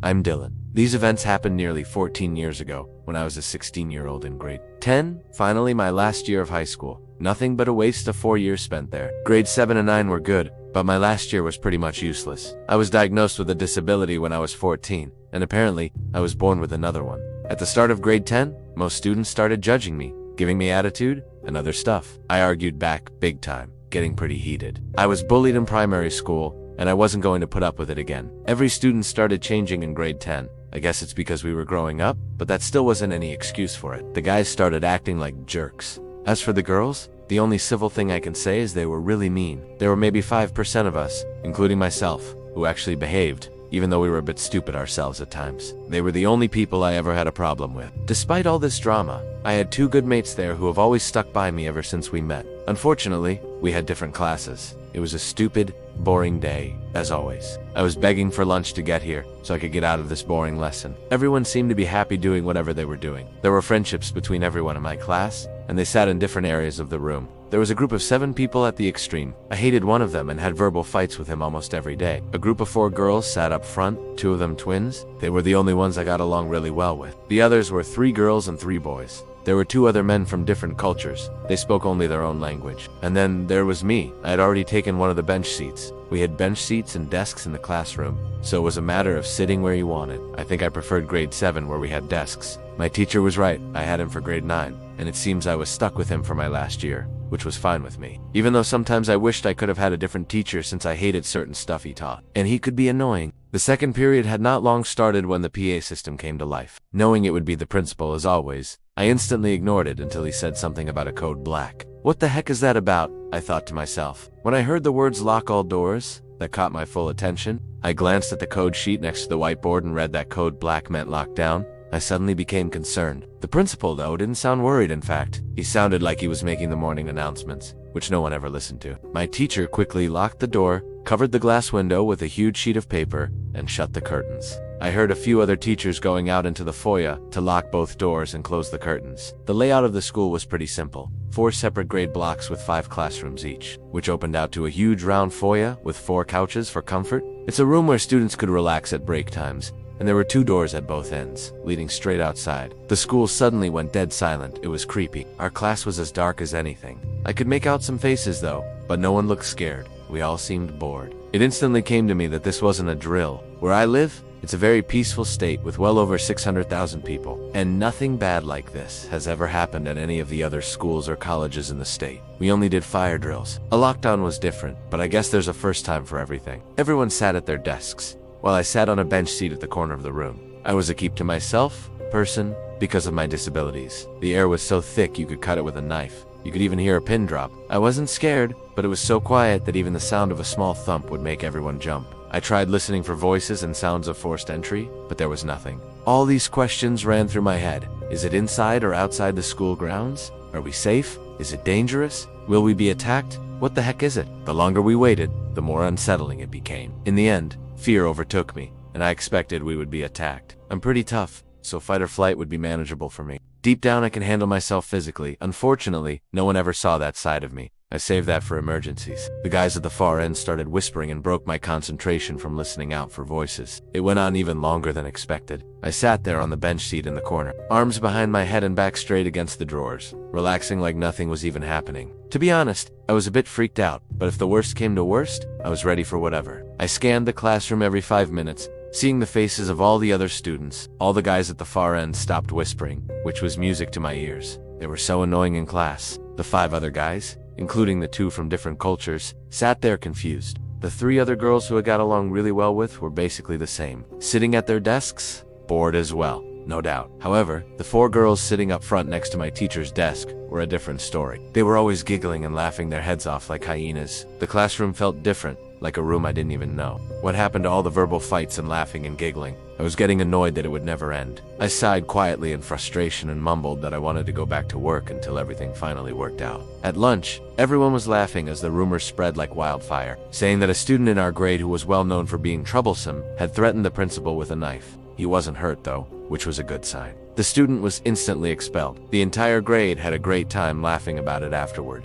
I'm Dylan. These events happened nearly 14 years ago, when I was a 16-year-old in grade 10, finally my last year of high school. Nothing but a waste of 4 years spent there. Grades 7 and 9 were good, but my last year was pretty much useless. I was diagnosed with a disability when I was 14, and apparently, I was born with another one. At the start of grade 10, most students started judging me, giving me attitude, and other stuff. I argued back big time, getting pretty heated. I was bullied in primary school, and I wasn't going to put up with it again. Every student started changing in grade 10. I guess it's because we were growing up, but that still wasn't any excuse for it. The guys started acting like jerks. As for the girls, the only civil thing I can say is they were really mean. There were maybe 5% of us, including myself, who actually behaved, even though we were a bit stupid ourselves at times. They were the only people I ever had a problem with. Despite all this drama, I had 2 good mates there who have always stuck by me ever since we met. Unfortunately, we had different classes. It was a stupid, boring day, as always. I was begging for lunch to get here, so I could get out of this boring lesson. Everyone seemed to be happy doing whatever they were doing. There were friendships between everyone in my class, and they sat in different areas of the room. There was a group of 7 people at the extreme. I hated one of them and had verbal fights with him almost every day. A group of 4 girls sat up front, 2 of them twins. They were the only ones I got along really well with. The others were 3 girls and 3 boys. There were 2 other men from different cultures. They spoke only their own language. And then there was me. I had already taken one of the bench seats. We had bench seats and desks in the classroom, so it was a matter of sitting where you wanted. I think I preferred grade 7 where we had desks. My teacher was right. I had him for grade 9, and it seems I was stuck with him for my last year, which was fine with me. Even though sometimes I wished I could have had a different teacher since I hated certain stuff he taught. And he could be annoying. The second period had not long started when the PA system came to life. Knowing it would be the principal as always, I instantly ignored it until he said something about a code black. What the heck is that about? I thought to myself. When I heard the words lock all doors, that caught my full attention. I glanced at the code sheet next to the whiteboard and read that code black meant lockdown. I suddenly became concerned. The principal, though, didn't sound worried, in fact. He sounded like he was making the morning announcements, which no one ever listened to. My teacher quickly locked the door, covered the glass window with a huge sheet of paper, and shut the curtains. I heard a few other teachers going out into the foyer to lock both doors and close the curtains. The layout of the school was pretty simple. 4 separate grade blocks with 5 classrooms each, which opened out to a huge round foyer with 4 couches for comfort. It's a room where students could relax at break times, and there were 2 doors at both ends, leading straight outside. The school suddenly went dead silent. It was creepy. Our class was as dark as anything. I could make out some faces though, but no one looked scared. We all seemed bored. It instantly came to me that this wasn't a drill. Where I live, it's a very peaceful state with well over 600,000 people, and nothing bad like this has ever happened at any of the other schools or colleges in the state. We only did fire drills. A lockdown was different, but I guess there's a first time for everything. Everyone sat at their desks, while I sat on a bench seat at the corner of the room. I was a keep to myself person because of my disabilities. The air was so thick you could cut it with a knife. You could even hear a pin drop. I wasn't scared, but it was so quiet that even the sound of a small thump would make everyone jump. I tried listening for voices and sounds of forced entry, but there was nothing. All these questions ran through my head. Is it inside or outside the school grounds? Are we safe? Is it dangerous? Will we be attacked? What the heck is it? The longer we waited, the more unsettling it became. In the end, fear overtook me, and I expected we would be attacked. I'm pretty tough, so fight or flight would be manageable for me. Deep down I can handle myself physically. Unfortunately, no one ever saw that side of me. I saved that for emergencies. The guys at the far end started whispering and broke my concentration from listening out for voices. It went on even longer than expected. I sat there on the bench seat in the corner, arms behind my head and back straight against the drawers, relaxing like nothing was even happening. To be honest, I was a bit freaked out, but if the worst came to worst, I was ready for whatever. I scanned the classroom every 5 minutes, seeing the faces of all the other students. All the guys at the far end stopped whispering, which was music to my ears. They were so annoying in class. The 5 other guys, including the 2 from different cultures, sat there confused. The 3 other girls who I got along really well with were basically the same. Sitting at their desks, bored as well, no doubt. However, the 4 girls sitting up front next to my teacher's desk were a different story. They were always giggling and laughing their heads off like hyenas. The classroom felt different, like a room I didn't even know. What happened to all the verbal fights and laughing and giggling? I was getting annoyed that it would never end. I sighed quietly in frustration and mumbled that I wanted to go back to work until everything finally worked out. At lunch, everyone was laughing as the rumors spread like wildfire, saying that a student in our grade who was well known for being troublesome had threatened the principal with a knife. He wasn't hurt though, which was a good sign. The student was instantly expelled. The entire grade had a great time laughing about it afterward.